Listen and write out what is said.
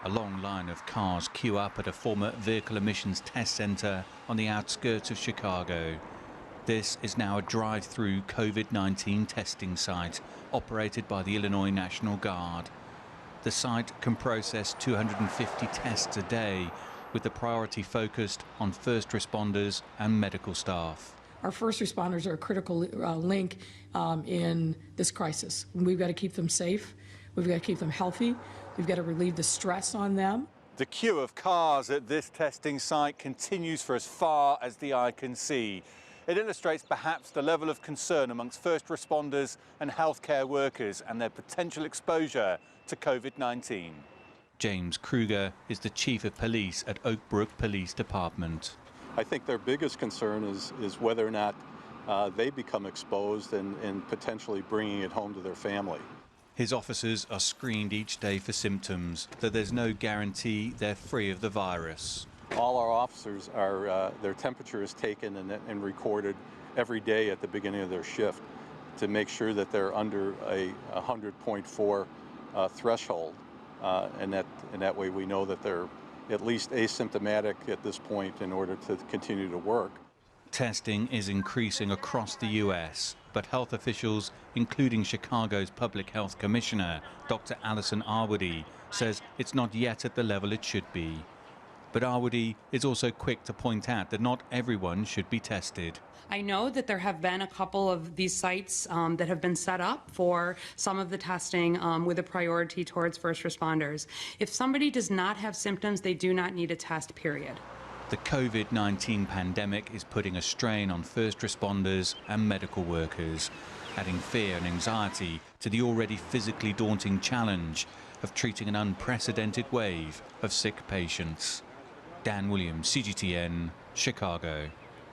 A long line of cars queue up at a former vehicle emissions test centre on the outskirts of Chicago. This is now a drive-through COVID-19 testing site operated by the Illinois National Guard. The site can process 250 tests a day, with the priority focused on first responders and medical staff. Our first responders are a critical link in this crisis. We've got to keep them safe. We've got to keep them healthy. We've got to relieve the stress on them. The queue of cars at this testing site continues for as far as the eye can see. It illustrates perhaps the level of concern amongst first responders and healthcare workers and their potential exposure to COVID-19. James Kruger is the Chief of Police at Oak Brook Police Department. I think their biggest concern is whether or not they become exposed and potentially bringing it home to their family. His officers are screened each day for symptoms, though there's no guarantee they're free of the virus. All our officers are, their temperature is taken and recorded every day at the beginning of their shift to make sure that they're under a 100.4 threshold, and that way we know that they're at least asymptomatic at this point in order to continue to work. Testing is increasing across the U.S., but health officials, including Chicago's Public Health Commissioner, Dr. Allison Arwady, says it's not yet at the level it should be. But Arwady is also quick to point out that not everyone should be tested. I know that there have been a couple of these sites that have been set up for some of the testing with a priority towards first responders. If somebody does not have symptoms, they do not need a test, period. The COVID-19 pandemic is putting a strain on first responders and medical workers, adding fear and anxiety to the already physically daunting challenge of treating an unprecedented wave of sick patients. Dan Williams, CGTN, Chicago.